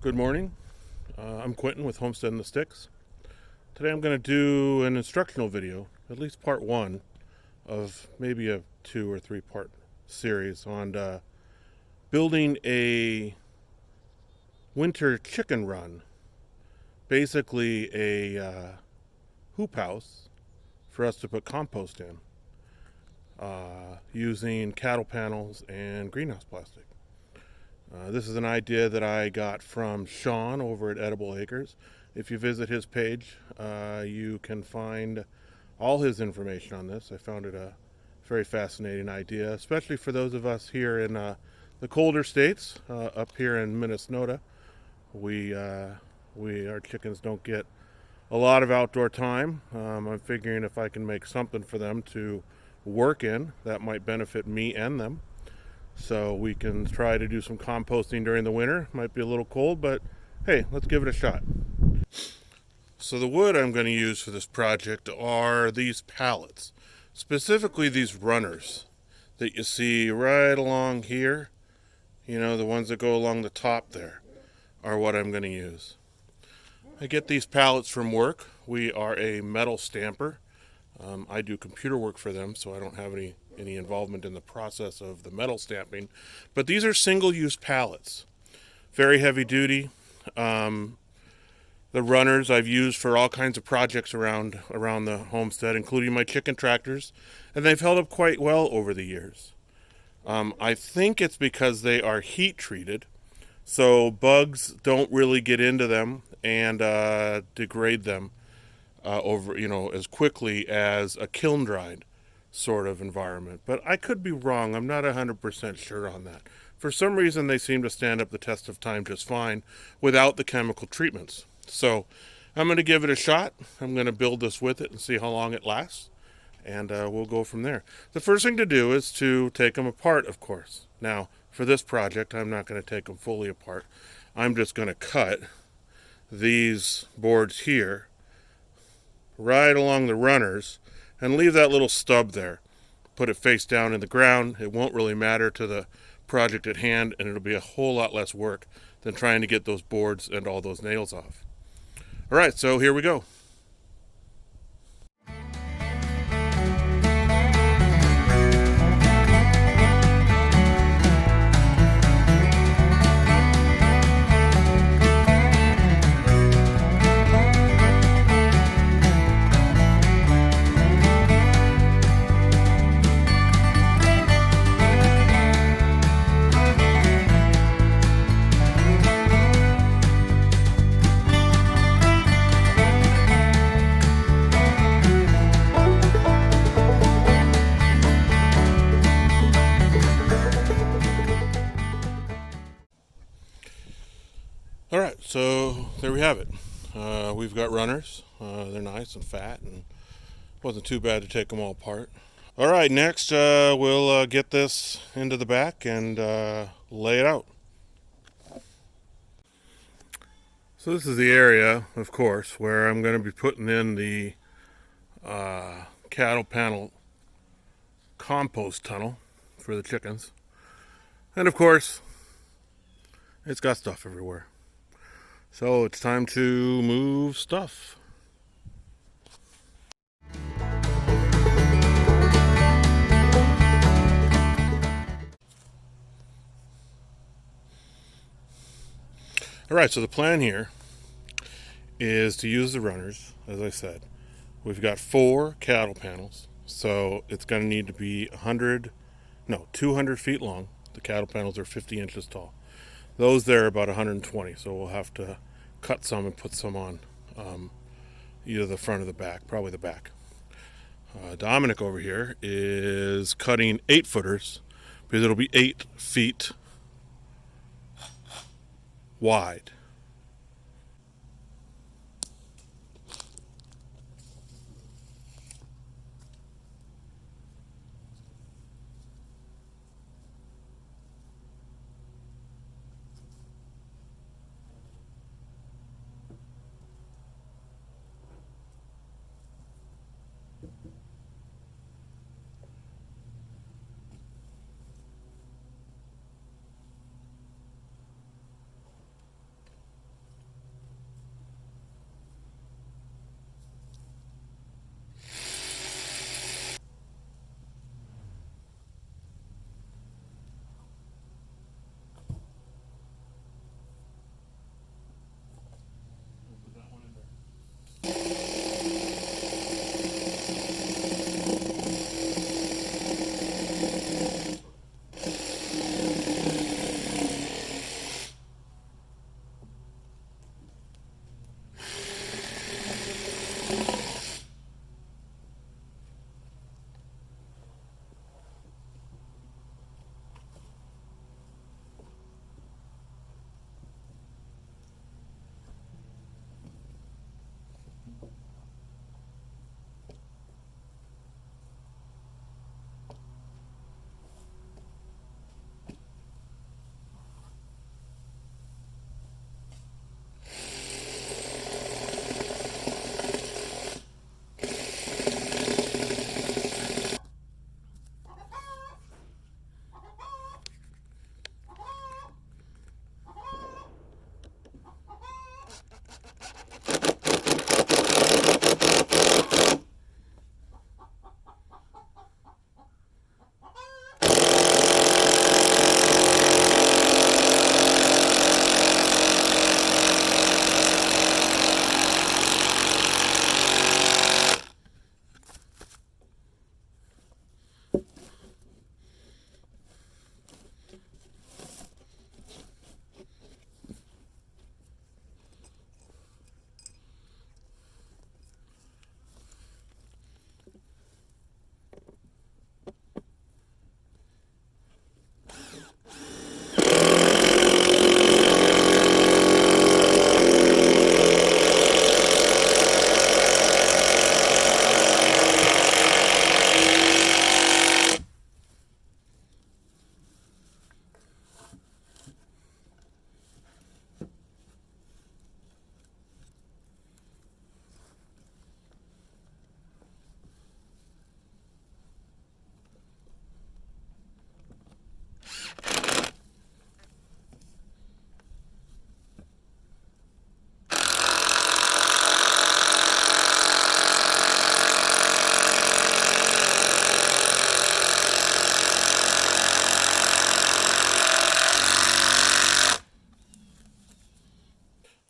Good morning. I'm Quentin with Homestead in the Sticks. Today I'm going to do an instructional video, at least part one of maybe a 2 or 3 part series on building a winter chicken run. Basically, a hoop house for us to put compost in using cattle panels and greenhouse plastic. This is an idea that I got from Sean over at Edible Acres. If you visit his page, you can find all his information on this. I found it a very fascinating idea, especially for those of us here in the colder states, up here in Minnesnowda. Our chickens don't get a lot of outdoor time. I'm figuring if I can make something for them to work in, that might benefit me and them. So we can try to do some composting during the winter. Might be a little cold, but hey, let's give it a shot. So the wood I'm going to use for this project are these pallets, specifically these runners that you see right along here. You know, the ones that go along the top there are what I'm going to use. I get these pallets from work. We are a metal stamper. I do computer work for them, so I don't have any involvement in the process of the metal stamping. But these are single-use pallets, very heavy duty. The runners I've used for all kinds of projects around the homestead, including my chicken tractors, and they've held up quite well over the years. I think it's because they are heat treated, so bugs don't really get into them and degrade them as quickly as a kiln dried sort of environment. But I could be wrong. I'm not 100% sure on that. For some reason, they seem to stand up the test of time just fine without the chemical treatments. So I'm going to give it a shot. I'm going to build this with it and see how long it lasts. And we'll go from there. The first thing to do is to take them apart, of course. Now, for this project, I'm not going to take them fully apart. I'm just going to cut these boards here right along the runners and leave that little stub there. Put it face down in the ground. It won't really matter to the project at hand, and it'll be a whole lot less work than trying to get those boards and all those nails off. All right, so here we go. All right, so there we have it. We've got runners. They're nice and fat, and wasn't too bad to take them all apart. All right, next we'll get this into the back and lay it out. So this is the area, of course, where I'm going to be putting in the cattle panel compost tunnel for the chickens. And of course, it's got stuff everywhere. So it's time to move stuff. All right, so the plan here is to use the runners, as I said. We've got 4 cattle panels, so it's going to need to be 200 feet long. The cattle panels are 50 inches tall. Those there are about 120, so we'll have to cut some and put some on either the front or the back, probably the back. Dominic over here is cutting 8-footers because it'll be 8 feet wide.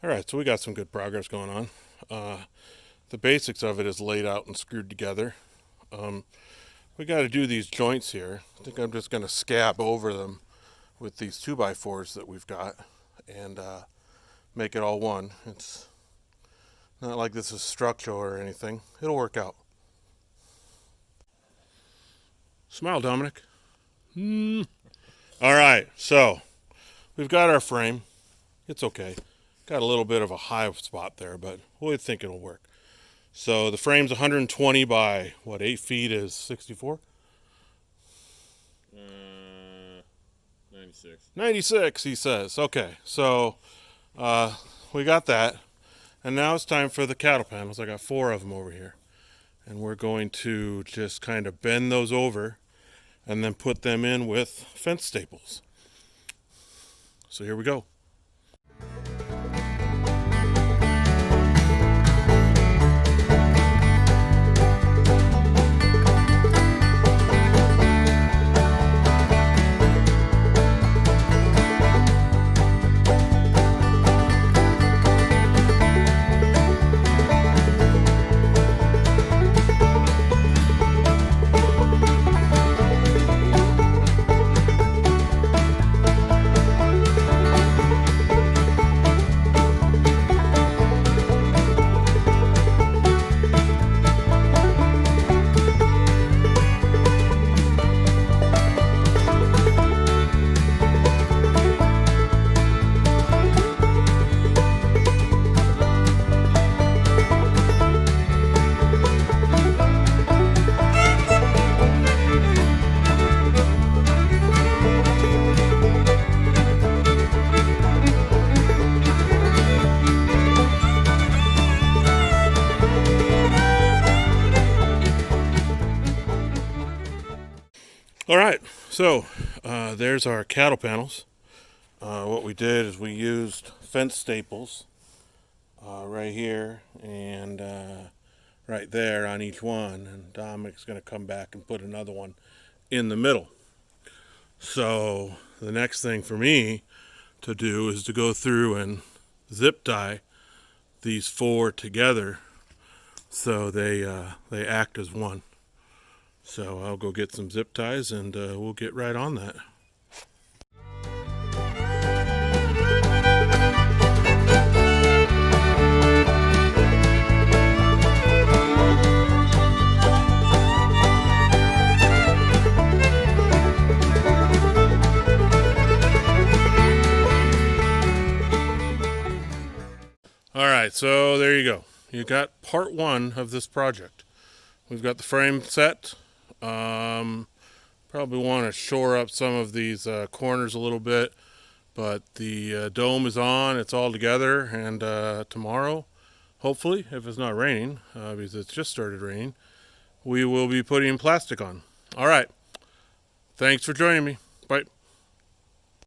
All right, so we got some good progress going on. The basics of it is laid out and screwed together. We got to do these joints here. I think I'm just going to scab over them with these 2x4s that we've got and make it all one. It's not like this is structural or anything. It'll work out. Smile, Dominic. All right, so we've got our frame. It's okay. Got a little bit of a high spot there, but we think it'll work. So the frame's 120 by, 8 feet is 64? 96. 96, he says. Okay, so we got that. And now it's time for the cattle panels. I got 4 of them over here. And we're going to just kind of bend those over and then put them in with fence staples. So here we go. All right, so there's our cattle panels. What we did is we used fence staples right here and right there on each one, and Dominic's going to come back and put another one in the middle. So the next thing for me to do is to go through and zip tie these 4 together so they act as one. So I'll go get some zip ties and we'll get right on that. All right, so there you go. You got part 1 of this project. We've got the frame set. Probably want to shore up some of these corners a little bit, but the dome is on. It's all together, and tomorrow, hopefully, if it's not raining, because it's just started raining, we will be putting plastic on. All right. Thanks for joining me. Bye.